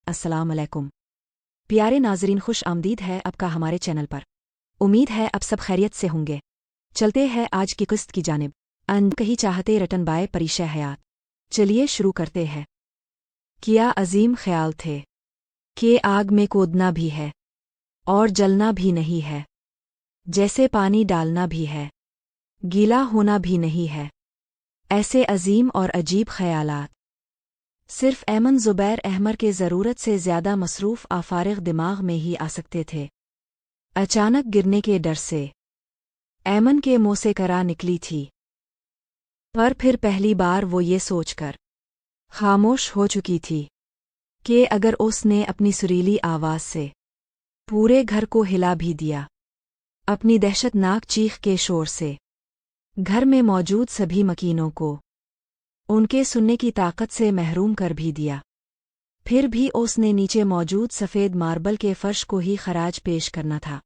अस्सलाम अलैकुम। प्यारे नाजरीन, खुश आमदीद है आपका हमारे चैनल पर। उम्मीद है अब सब खैरियत से होंगे। चलते हैं आज की किस्त की जानिब। कहीं चाहते रटन बाय परिशय हयात। चलिए शुरू करते हैं। क्या अजीम ख्याल थे कि आग में कूदना भी है और जलना भी नहीं है, जैसे पानी डालना भी है, गीला होना भी नहीं है। ऐसे अजीम और अजीब ख्यालात सिर्फ ऐमन ज़ुबैर अहमर के ज़रूरत से ज़्यादा मसरूफ़ आफारिग दिमाग में ही आ सकते थे। अचानक गिरने के डर से ऐमन के मुंह से करा निकली थी, पर फिर पहली बार वो ये सोचकर खामोश हो चुकी थी कि अगर उसने अपनी सुरीली आवाज़ से पूरे घर को हिला भी दिया, अपनी दहशतनाक चीख के शोर से घर में मौजूद सभी मकीनों को उनके सुनने की ताकत से महरूम कर भी दिया, फिर भी उसने नीचे मौजूद सफ़ेद मार्बल के फर्श को ही खराज पेश करना था।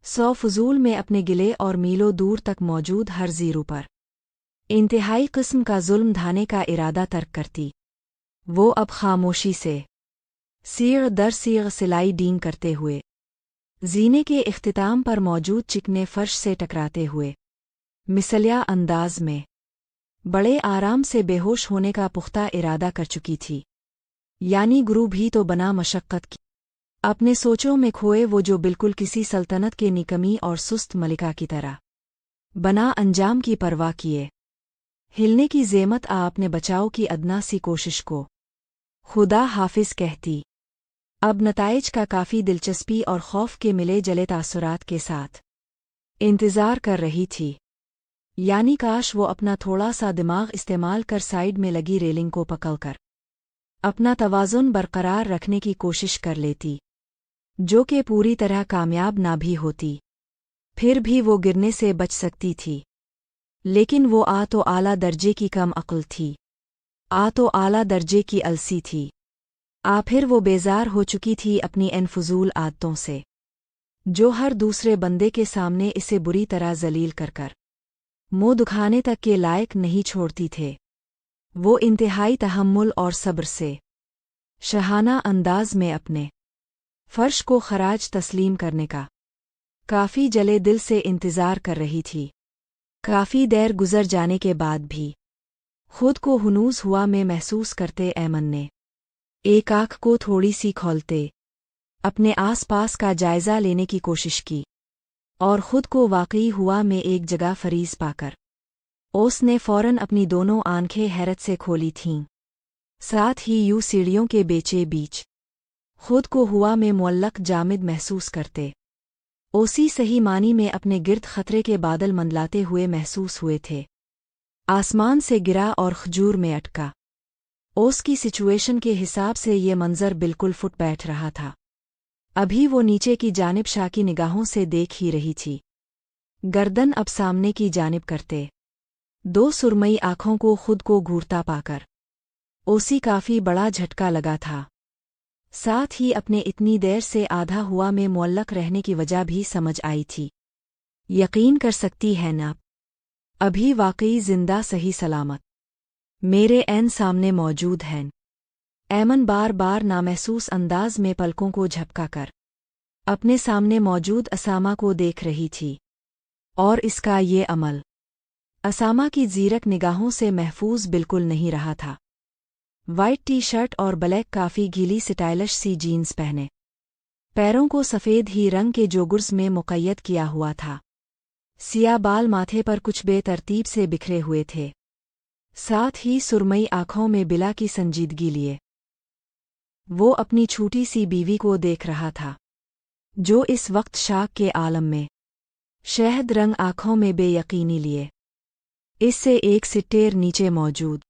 सौ फजूल में अपने गिले और मीलों दूर तक मौजूद हर ज़ीरो पर इंतहाई किस्म का जुल्म ढाने का इरादा तर्क करती। वो अब खामोशी से सीग दर सीग सिलाई डींग करते हुए जीने के इख्तिताम पर मौजूद चिकने फर्श से टकराते हुए मिसलिया अंदाज में बड़े आराम से बेहोश होने का पुख्ता इरादा कर चुकी थी। यानी गुरु भी तो बना मशक्क़त की। अपने सोचों में खोए वो जो बिल्कुल किसी सल्तनत के निकमी और सुस्त मलिका की तरह बना अंजाम की परवाह किए हिलने की ज़ेमत अपने बचाव की अदना सी कोशिश को खुदा हाफिज कहती। अब नताइज का काफ़ी दिलचस्पी और खौफ के मिले जले तासुरात के साथ इंतज़ार कर रही थी। यानी काश वो अपना थोड़ा सा दिमाग इस्तेमाल कर साइड में लगी रेलिंग को पकड़कर अपना तवाज़ुन बरकरार रखने की कोशिश कर लेती, जो कि पूरी तरह कामयाब ना भी होती, फिर भी वो गिरने से बच सकती थी। लेकिन वो तो आला दर्जे की कम अक्ल थी, तो आला दर्जे की अलसी थी। फिर वो बेजार हो चुकी थी अपनी इन फजूल आदतों से, जो हर दूसरे बंदे के सामने इसे बुरी तरह जलील कर मुंह दुखाने तक के लायक नहीं छोड़ती थे। वो इंतहाई तहम्मुल और सब्र से शहाना अंदाज में अपने फर्श को खराज तस्लीम करने का काफ़ी जले दिल से इंतज़ार कर रही थी। काफ़ी देर गुजर जाने के बाद भी खुद को हुनूस हुआ में महसूस करते ऐमन ने एक आँख को थोड़ी सी खोलते अपने आस पास का जायज़ा लेने की कोशिश की, और खुद को वाकई हुआ में एक जगह फरीज पाकर उसने फौरन अपनी दोनों आंखें हैरत से खोली थीं। साथ ही यूं सीढ़ियों के बेचे बीच खुद को हुआ में मुअल्लक जामिद महसूस करते उसी सही मानी में अपने गिर्द खतरे के बादल मंडलाते हुए महसूस हुए थे। आसमान से गिरा और खजूर में अटका। उसकी सिचुएशन के हिसाब से ये मंजर बिल्कुल फुट बैठ रहा था। अभी वो नीचे की जानिब शाकी निगाहों से देख ही रही थी। गर्दन अब सामने की जानिब करते दो सुरमई आँखों को खुद को घूरता पाकर उसी काफ़ी बड़ा झटका लगा था। साथ ही अपने इतनी देर से आधा हुआ में मुअल्लक रहने की वजह भी समझ आई थी। यकीन कर सकती है ना, अभी वाकई जिंदा सही सलामत मेरे ऐन सामने मौजूद हैं। ऐमन बार बार नामहसूस अंदाज में पलकों को झपका कर अपने सामने मौजूद असामा को देख रही थी, और इसका ये अमल असामा की जीरक निगाहों से महफूज बिल्कुल नहीं रहा था। वाइट टी शर्ट और ब्लैक काफ़ी गीली स्टाइलिश सी जीन्स पहने, पैरों को सफ़ेद ही रंग के जोगुर्स में मुक़य्यद किया हुआ था। सिया बाल माथे पर कुछ बेतरतीब से बिखरे हुए थे, साथ ही सुरमई आँखों में बिला की संजीदगी लिए वो अपनी छोटी सी बीवी को देख रहा था, जो इस वक्त शाक के आलम में शहद रंग आँखों में बेयकीनी लिए इससे एक सिट्टेर नीचे मौजूद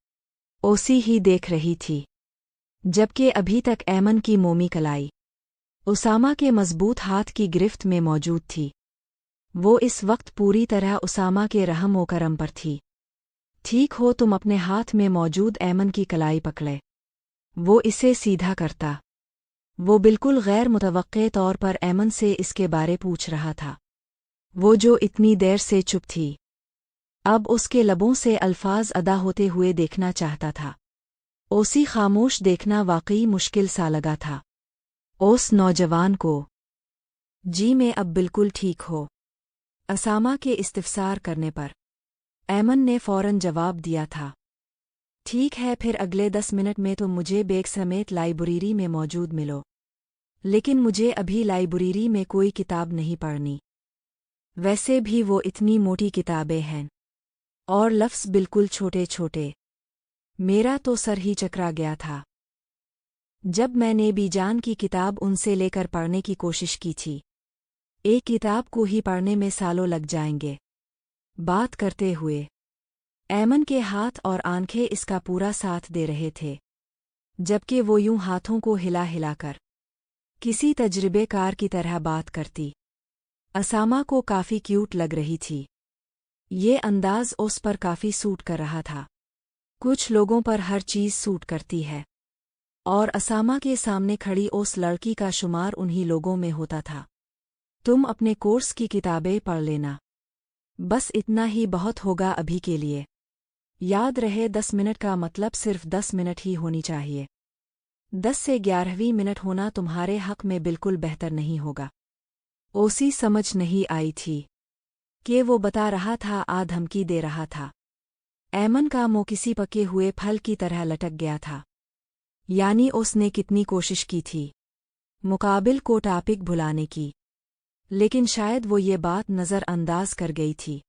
ओसी ही देख रही थी। जबकि अभी तक ऐमन की मोमी कलाई उसामा के मजबूत हाथ की गिरफ्त में मौजूद थी। वो इस वक्त पूरी तरह उसामा के रहम व करम पर थी। ठीक हो तुम अपने हाथ में मौजूद ऐमन की कलाई पकड़े, वो इसे सीधा करता। वो बिल्कुल गैर मुतवक्के तौर पर ऐमन से इसके बारे पूछ रहा था। वो जो इतनी देर से चुप थी, अब उसके लबों से अल्फाज अदा होते हुए देखना चाहता था। ओसी खामोश देखना वाकई मुश्किल सा लगा था। उस नौजवान को जी मैं अब बिल्कुल ठीक हो, असामा के इस्तिफसार करने पर ऐमन ने फौरन जवाब दिया था। ठीक है, फिर अगले 10 मिनट में तुम मुझे बैग समेत लाइब्रेरी में मौजूद मिलो। लेकिन मुझे अभी लाइब्रेरी में कोई किताब नहीं पढ़नी। वैसे भी वो इतनी मोटी किताबें हैं और लफ्ज़ बिल्कुल छोटे छोटे। मेरा तो सर ही चकरा गया था जब मैंने बीजान की किताब उनसे लेकर पढ़ने की कोशिश की थी। एक किताब को ही पढ़ने में सालों लग जाएंगे। बात करते हुए ऐमन के हाथ और आंखें इसका पूरा साथ दे रहे थे, जबकि वो यूं हाथों को हिला हिलाकर किसी तजर्बेकार की तरह बात करती। असामा को काफ़ी क्यूट लग रही थी। ये अंदाज़ उस पर काफ़ी सूट कर रहा था। कुछ लोगों पर हर चीज़ सूट करती है, और असामा के सामने खड़ी उस लड़की का शुमार उन्हीं लोगों में होता था। तुम अपने कोर्स की किताबें पढ़ लेना, बस इतना ही बहुत होगा अभी के लिए। याद रहे 10 मिनट का मतलब सिर्फ 10 मिनट ही होनी चाहिए। 10 से 11वीं मिनट होना तुम्हारे हक में बिल्कुल बेहतर नहीं होगा। ओसी समझ नहीं आई थी कि वो बता रहा था आ धमकी दे रहा था। ऐमन का मुंह किसी पके हुए फल की तरह लटक गया था। यानी उसने कितनी कोशिश की थी मुकाबिल को टॉपिक भुलाने की, लेकिन शायद वो ये बात नज़रअंदाज कर गई थी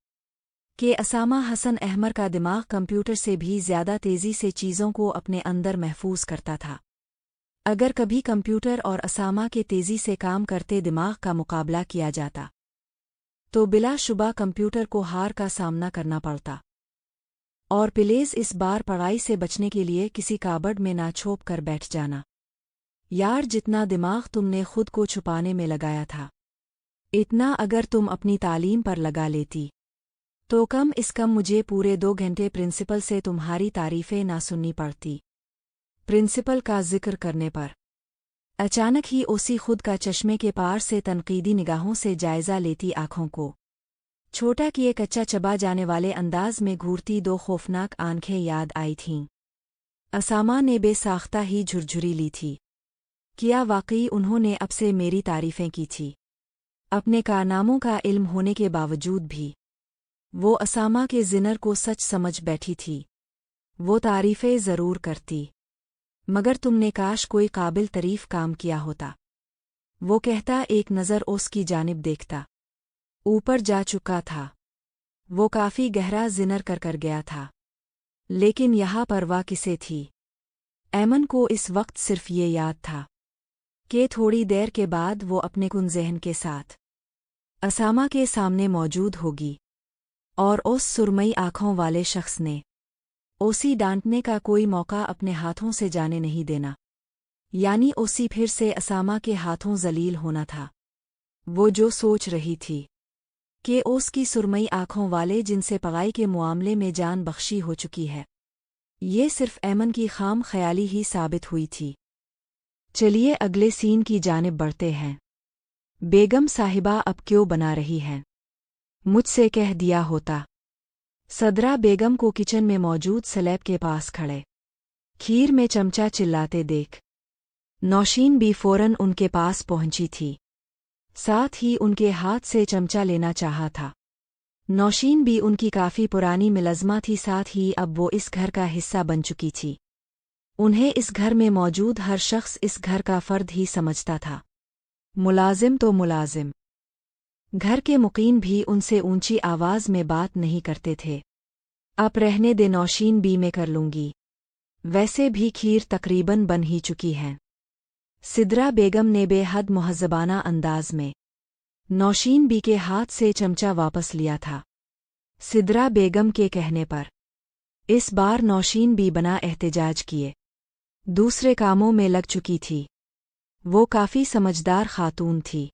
कि असामा हसन अहमर का दिमाग कंप्यूटर से भी ज़्यादा तेज़ी से चीज़ों को अपने अंदर महफूज करता था। अगर कभी कंप्यूटर और असामा के तेज़ी से काम करते दिमाग का मुकाबला किया जाता तो बिलाशुबा कंप्यूटर को हार का सामना करना पड़ता। और प्लीज़ इस बार पढ़ाई से बचने के लिए किसी काबर्ड में ना छोप कर बैठ जाना। यार, जितना दिमाग तुमने खुद को छुपाने में लगाया था, इतना अगर तुम अपनी तालीम पर लगा लेती तो कम इस कम मुझे पूरे 2 घंटे प्रिंसिपल से तुम्हारी तारीफ़ें ना सुननी पड़ती। प्रिंसिपल का जिक्र करने पर अचानक ही ओसी खुद का चश्मे के पार से तनकीदी निगाहों से जायज़ा लेती आँखों को छोटा किए कच्चा चबा जाने वाले अंदाज में घूरती 2 खौफनाक आंखें याद आई थीं। असामा ने बेसाख्ता ही झुरझुरी ली थी। क्या वाकई उन्होंने अब से मेरी तारीफ़ें की थी? अपने कारनामों का इल्म होने के बावजूद भी वो असामा के जिनर को सच समझ बैठी थी। वो तारीफ़ें ज़रूर करती, मगर तुमने काश कोई काबिल तारीफ़ काम किया होता। वो कहता, एक नज़र उसकी जानिब देखता। ऊपर जा चुका था। वो काफ़ी गहरा जिनर कर गया था, लेकिन यहाँ परवाह किसे थी? ऐमन को इस वक्त सिर्फ ये याद था कि थोड़ी देर के बाद वो अपने कुन ज़हन के साथ असामा के सामने मौजूद होगी, और उस सुरमई आँखों वाले शख्स ने ओसी डांटने का कोई मौका अपने हाथों से जाने नहीं देना। यानी ओसी फिर से असामा के हाथों जलील होना था। वो जो सोच रही थी कि उसकी सुरमई आँखों वाले जिनसे पगाई के मामले में जान बख्शी हो चुकी है, ये सिर्फ ऐमन की खाम ख्याली ही साबित हुई थी। चलिए अगले सीन की जानिब बढ़ते हैं। बेगम साहिबा अब क्यों बना रही हैं? मुझसे कह दिया होता। सदरा बेगम को किचन में मौजूद स्लैब के पास खड़े खीर में चमचा चिल्लाते देख नौशीन भी फौरन उनके पास पहुंची थी। साथ ही उनके हाथ से चमचा लेना चाहा था। नौशीन भी उनकी काफ़ी पुरानी मुलज़मा थी, साथ ही अब वो इस घर का हिस्सा बन चुकी थी। उन्हें इस घर में मौजूद हर शख्स इस घर का फ़र्द ही समझता था। मुलाजिम तो मुलाजिम, घर के मुकीम भी उनसे ऊंची आवाज़ में बात नहीं करते थे। अब रहने दे नौशीन भी, मैं कर लूँगी। वैसे भी खीर तकरीबन बन ही चुकी है। सिदरा बेगम ने बेहद मुहज़्ज़बाना अंदाज में नौशीन बी के हाथ से चमचा वापस लिया था। सिदरा बेगम के कहने पर इस बार नौशीन बी बना एहतजाज किए दूसरे कामों में लग चुकी थी। वो काफ़ी समझदार खातून थी।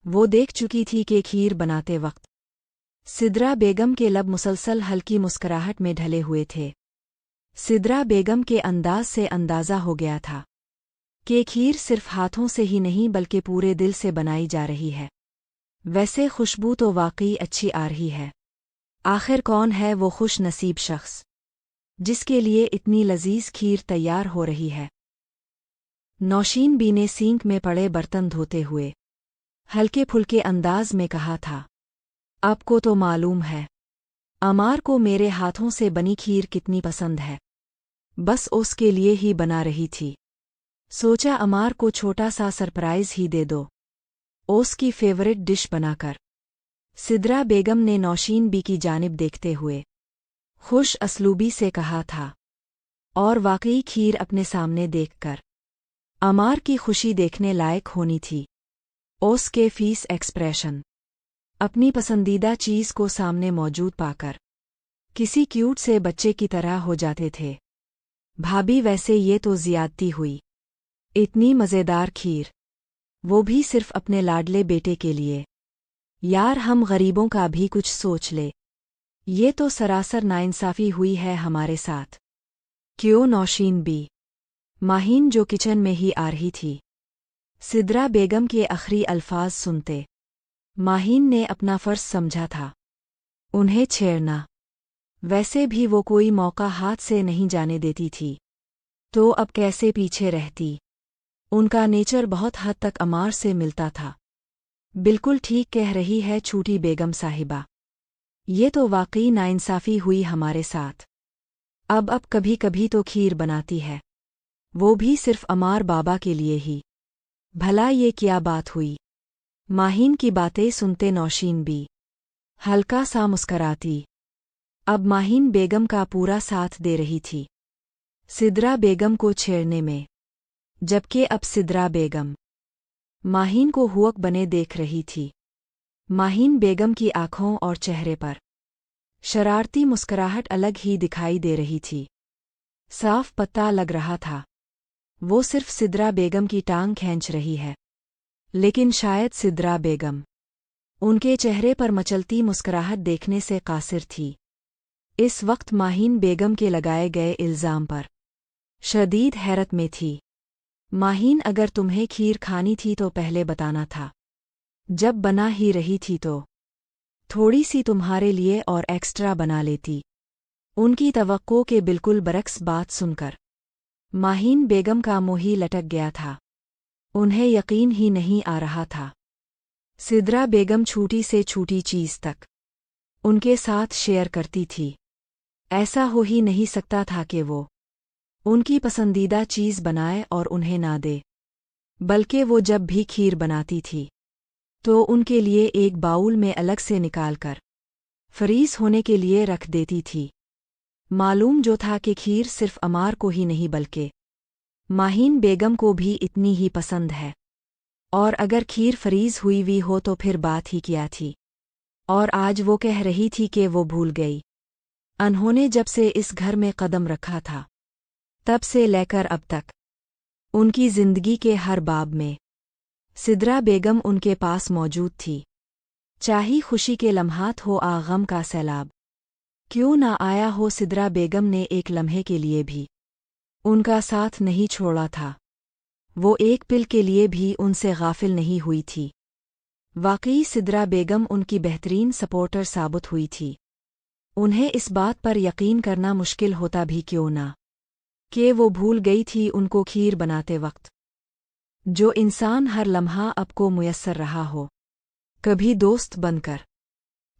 वो देख चुकी थी कि खीर बनाते वक्त सिदरा बेगम के लब मुसलसल हल्की मुस्कुराहट में ढले हुए थे। सिदरा बेगम के अंदाज से अंदाज़ा हो गया था कि खीर सिर्फ हाथों से ही नहीं बल्कि पूरे दिल से बनाई जा रही है। वैसे खुशबू तो वाकई अच्छी आ रही है। आखिर कौन है वो खुश नसीब शख्स जिसके लिए इतनी लजीज खीर तैयार हो रही है। नौशीन बी ने सिंक में पड़े बर्तन धोते हुए हल्के फुल्के अंदाज में कहा था, आपको तो मालूम है अमार को मेरे हाथों से बनी खीर कितनी पसंद है, बस उसके लिए ही बना रही थी। सोचा अमार को छोटा सा सरप्राइज ही दे दो, उसकी फेवरेट डिश बनाकर। सिद्रा बेगम ने नौशीन बी की जानिब देखते हुए खुश असलूबी से कहा था, और वाकई खीर अपने सामने देखकर अमार की खुशी देखने लायक होनी थी। उसके फीस एक्सप्रेशन अपनी पसंदीदा चीज़ को सामने मौजूद पाकर किसी क्यूट से बच्चे की तरह हो जाते थे। भाभी वैसे ये तो ज़ियादती हुई, इतनी मज़ेदार खीर, वो भी सिर्फ अपने लाडले बेटे के लिए। यार हम गरीबों का भी कुछ सोच ले, ये तो सरासर नाइंसाफ़ी हुई है हमारे साथ। क्यों नौशीन बी? माहीन जो किचन में ही आ रही थी, सिद्रा बेगम के आखिरी अल्फाज सुनते माहीन ने अपना फ़र्ज समझा था उन्हें छेड़ना। वैसे भी वो कोई मौका हाथ से नहीं जाने देती थी, तो अब कैसे पीछे रहती। उनका नेचर बहुत हद तक अमार से मिलता था। बिल्कुल ठीक कह रही है छोटी बेगम साहिबा, ये तो वाकई नाइंसाफ़ी हुई हमारे साथ। अब कभी कभी तो खीर बनाती है, वो भी सिर्फ अमार बाबा के लिए ही। भला ये क्या बात हुई? माहीन की बातें सुनते नौशीन बी हल्का सा मुस्कराती। अब माहीन बेगम का पूरा साथ दे रही थी सिद्रा बेगम को छेड़ने में, जबकि अब सिद्रा बेगम माहीन को हुक्क बने देख रही थी। माहीन बेगम की आंखों और चेहरे पर शरारती मुस्कुराहट अलग ही दिखाई दे रही थी। साफ पता लग रहा था वो सिर्फ सिद्रा बेगम की टांग खींच रही है, लेकिन शायद सिद्रा बेगम उनके चेहरे पर मचलती मुस्कुराहट देखने से कासिर थी। इस वक्त माहीन बेगम के लगाए गए इल्ज़ाम पर शदीद हैरत में थी। माहीन, अगर तुम्हें खीर खानी थी तो पहले बताना था, जब बना ही रही थी तो थोड़ी सी तुम्हारे लिए और एक्स्ट्रा बना लेती। उनकी तवक्को के बिल्कुल बरक्स बात सुनकर माहीन बेगम का मुंह ही लटक गया था। उन्हें यकीन ही नहीं आ रहा था सिद्रा बेगम छोटी से छोटी चीज़ तक उनके साथ शेयर करती थी। ऐसा हो ही नहीं सकता था कि वो उनकी पसंदीदा चीज़ बनाए और उन्हें ना दे, बल्कि वो जब भी खीर बनाती थी तो उनके लिए एक बाउल में अलग से निकालकर फ्रीज होने के लिए रख देती थी। मालूम जो था कि खीर सिर्फ अमार को ही नहीं बल्कि माहीन बेगम को भी इतनी ही पसंद है, और अगर खीर फ्रीज हुई भी हो तो फिर बात ही क्या थी। और आज वो कह रही थी कि वो भूल गई। उन्होंने जब से इस घर में कदम रखा था तब से लेकर अब तक उनकी जिंदगी के हर बाब में सिद्रा बेगम उनके पास मौजूद थी। चाहे खुशी के लम्हात हो आ गम का सैलाब क्यों ना आया हो, सिद्रा बेगम ने एक लम्हे के लिए भी उनका साथ नहीं छोड़ा था। वो एक पिल के लिए भी उनसे गाफिल नहीं हुई थी। वाकई सिद्रा बेगम उनकी बेहतरीन सपोर्टर साबित हुई थी। उन्हें इस बात पर यकीन करना मुश्किल होता भी क्यों ना कि वो भूल गई थी उनको खीर बनाते वक्त जो इंसान हर लम्हा अब को मुयस्सर रहा हो, कभी दोस्त बनकर,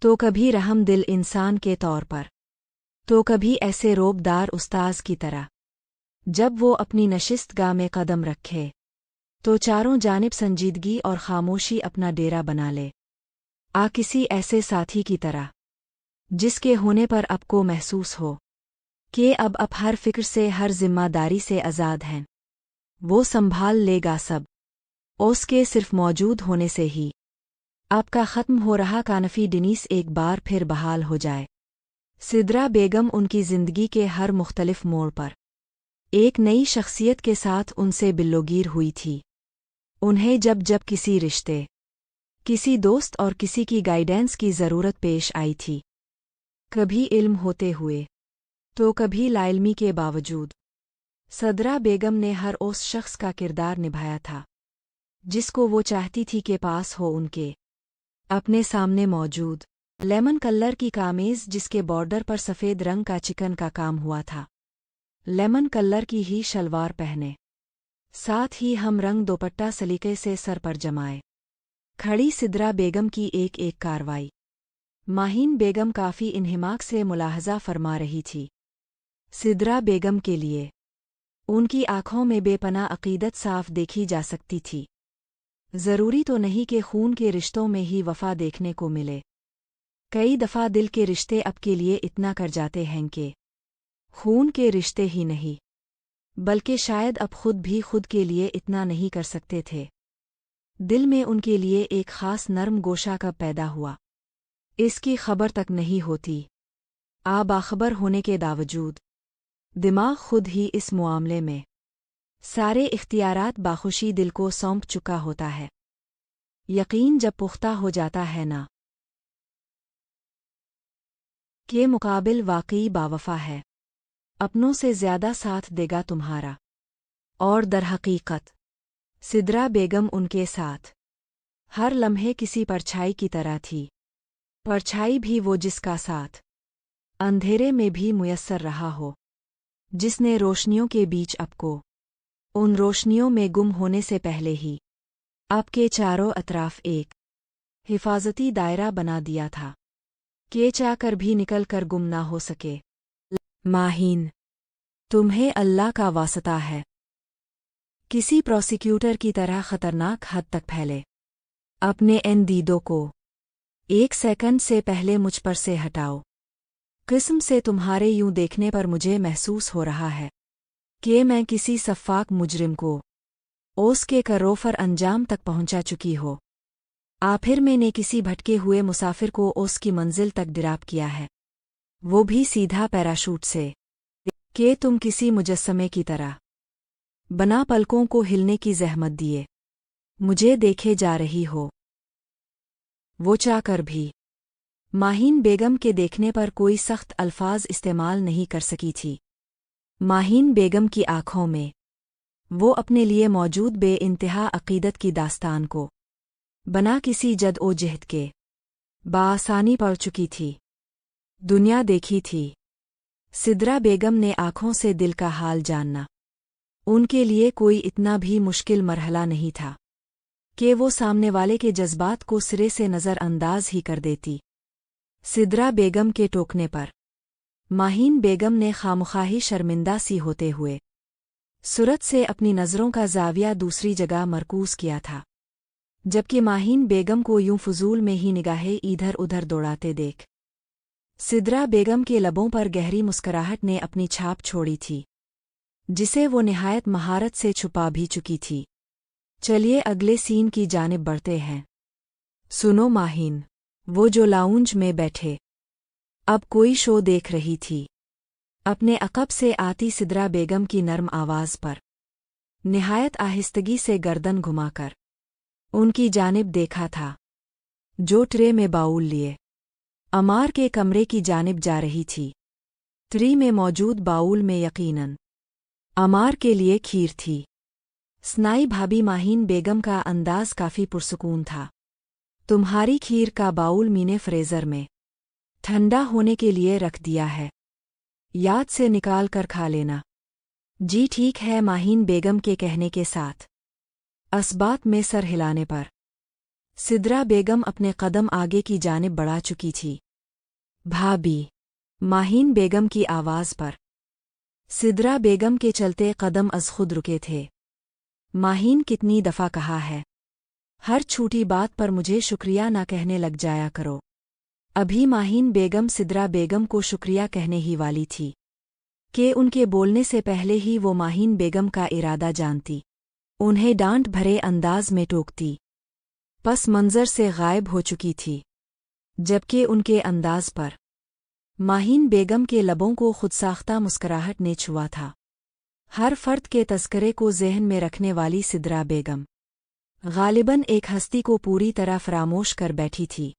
तो कभी रहम दिल इंसान के तौर पर, तो कभी ऐसे रोबदार उस्ताज की तरह। जब वो अपनी नशिस्तगाह में कदम रखे तो चारों जानिब संजीदगी और खामोशी अपना डेरा बना ले। किसी ऐसे साथी की तरह जिसके होने पर अब को महसूस हो कि अब हर फिक्र से, हर जिम्मेदारी से आज़ाद हैं। वो संभाल लेगा सब, उसके सिर्फ मौजूद होने से ही आपका ख़त्म हो रहा कानफी डिनीस एक बार फिर बहाल हो जाए। सिद्रा बेगम उनकी ज़िंदगी के हर मुख्तलिफ मोड़ पर एक नई शख्सियत के साथ उनसे बिल्लोगीर हुई थी। उन्हें जब जब किसी रिश्ते, किसी दोस्त और किसी की गाइडेंस की ज़रूरत पेश आई थी, कभी इल्म होते हुए तो कभी लाइल्मी के बावजूद, सिद्रा बेगम ने हर उस शख्स का किरदार निभाया था जिसको वो चाहती थी कि पास हो, उनके अपने सामने मौजूद। लेमन कलर की कामीज जिसके बॉर्डर पर सफ़ेद रंग का चिकन का काम हुआ था। लेमन कलर की ही शलवार पहने, साथ ही हम रंग दोपट्टा सलीके से सर पर जमाए। खड़ी सिद्रा बेगम की एक एक कार्रवाई। माहीन बेगम काफ़ी इन्हिमाक से मुलाहजा फरमा रही थी। सिद्रा बेगम के लिए उनकी आँखों में बेपनाह अक़ीदत साफ देखी जा सकती थी। ज़रूरी तो नहीं कि खून के रिश्तों में ही वफ़ा देखने को मिले। कई दफ़ा दिल के रिश्ते अब के लिए इतना कर जाते हैं कि खून के रिश्ते ही नहीं, बल्कि शायद अब खुद भी खुद के लिए इतना नहीं कर सकते थे। दिल में उनके लिए एक ख़ास नर्म गोशा कब पैदा हुआ, इसकी खबर तक नहीं होती। बाखबर होने के बावजूद दिमाग खुद ही इस मामले में सारे इख्तियारात बाखुशी दिल को सौंप चुका होता है। यकीन जब पुख्ता हो जाता है ना के मुकाबिल वाकई बावफा है, अपनों से ज़्यादा साथ देगा तुम्हारा। और दरहकीकत सिद्रा बेगम उनके साथ हर लम्हे किसी परछाई की तरह थी। परछाई भी वो जिसका साथ अंधेरे में भी मुयस्सर रहा हो, जिसने रोशनियों के बीच आपको उन रोशनियों में गुम होने से पहले ही आपके चारों अतराफ एक हिफाजती दायरा बना दिया था कि चाहकर भी निकल कर गुम ना हो सके। माहीन, तुम्हें अल्लाह का वास्ता है, किसी प्रोसिक्यूटर की तरह खतरनाक हद तक फैले अपने इन दीदों को एक सेकंड से पहले मुझ पर से हटाओ। किस्म से तुम्हारे यूं देखने पर मुझे महसूस हो रहा है कि मैं किसी सफ़ाक मुजरिम को उसके करोफर अंजाम तक पहुंचा चुकी हो। आखिर मैंने किसी भटके हुए मुसाफिर को उसकी मंजिल तक ड्राप किया है, वो भी सीधा पैराशूट से, कि तुम किसी मुजस्समे की तरह बना पलकों को हिलने की ज़हमत दिए मुझे देखे जा रही हो। वो चाहकर भी माहीन बेगम के देखने पर कोई सख्त अल्फाज इस्तेमाल नहीं कर सकी थी। माहीन बेगम की आँखों में वो अपने लिए मौजूद बेइंतहा अक़ीदत की दास्तान को बना किसी जद-ओ-जहद के बाआसानी पढ़ चुकी थी, दुनिया देखी थी। सिद्रा बेगम ने आँखों से दिल का हाल जानना उनके लिए कोई इतना भी मुश्किल मरहला नहीं था कि वो सामने वाले के जज्बात को सिरे से नज़रअंदाज ही कर देती। सिद्रा बेगम के टोकने पर माहीन बेगम ने खामख्वाही शर्मिंदा सी होते हुए सूरत से अपनी नज़रों का ज़ाविया दूसरी जगह मरकूज़ किया था, जबकि माहीन बेगम को यूं फजूल में ही निगाहें इधर उधर दौड़ाते देख सिद्रा बेगम के लबों पर गहरी मुस्कुराहट ने अपनी छाप छोड़ी थी, जिसे वो निहायत महारत से छुपा भी चुकी थी। चलिए अगले सीन की जानिब बढ़ते हैं। सुनो माहीन, वो जो लाउंज में बैठे अब कोई शो देख रही थी, अपने अक़ब से आती सिद्रा बेगम की नर्म आवाज़ पर निहायत आहिस्तगी से गर्दन घुमाकर उनकी जानिब देखा था, जो ट्रे में बाउल लिए अमार के कमरे की जानिब जा रही थी। ट्रे में मौजूद बाउल में यकीनन अमार के लिए खीर थी। स्नाई भाभी माहीन बेगम का अंदाज़ काफ़ी पुरसुकून था। तुम्हारी खीर का बाउल मीने फ्रेज़र में ठंडा होने के लिए रख दिया है, याद से निकाल कर खा लेना। जी ठीक है, माहीन बेगम के कहने के साथ असबात में सर हिलाने पर सिद्रा बेगम अपने कदम आगे की जानिब बढ़ा चुकी थी। भाभी, माहीन बेगम की आवाज़ पर सिद्रा बेगम के चलते कदम अज़ खुद रुके थे। माहीन, कितनी दफ़ा कहा है, हर छोटी बात पर मुझे शुक्रिया ना कहने लग जाया करो। अभी माहीन बेगम सिद्रा बेगम को शुक्रिया कहने ही वाली थी कि उनके बोलने से पहले ही वो माहीन बेगम का इरादा जानती, उन्हें डांट भरे अंदाज में टोकती, पस मंज़र से गायब हो चुकी थी, जबकि उनके अंदाज पर माहीन बेगम के लबों को खुदसाख्ता मुस्कुराहट ने छुआ था। हर फर्द के तज़किरे को ज़हन में रखने वाली सिद्रा बेगम गालिबन एक हस्ती को पूरी तरह फरामोश कर बैठी थी,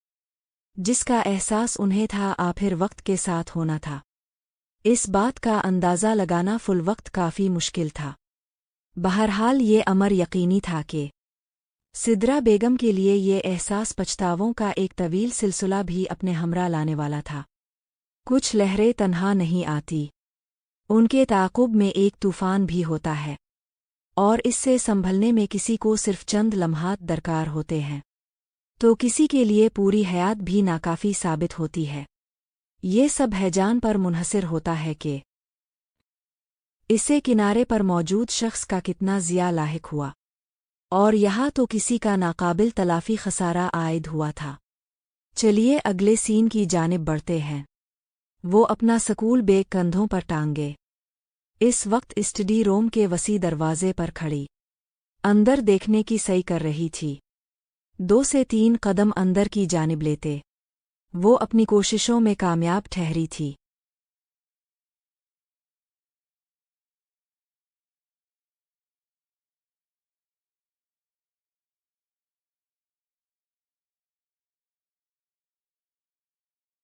जिसका एहसास उन्हें था आखिर वक्त के साथ होना था। इस बात का अंदाज़ा लगाना फुल वक्त काफ़ी मुश्किल था। बहरहाल ये अमर यकीनी था कि सिद्रा बेगम के लिए ये एहसास पछतावों का एक तवील सिलसिला भी अपने हमरा लाने वाला था। कुछ लहरें तन्हा नहीं आती, उनके ताक़ुब में एक तूफ़ान भी होता है, और इससे संभलने में किसी को सिर्फ चंद लम्हात दरकार होते हैं, तो किसी के लिए पूरी हयात भी नाकाफ़ी साबित होती है। ये सब हैजान पर मुनहसर होता है कि इससे किनारे पर मौजूद शख्स का कितना ज़िया लाहिक हुआ, और यहाँ तो किसी का नाकाबिल तलाफ़ी खसारा आयद हुआ था। चलिए अगले सीन की जानिब बढ़ते हैं। वो अपना स्कूल बैग कंधों पर टांगे इस वक्त स्टडी रूम के वसी दरवाजे पर खड़ी अंदर देखने की सही कर रही थी। 2 से 3 कदम अंदर की जानिब लेते वो अपनी कोशिशों में कामयाब ठहरी थी।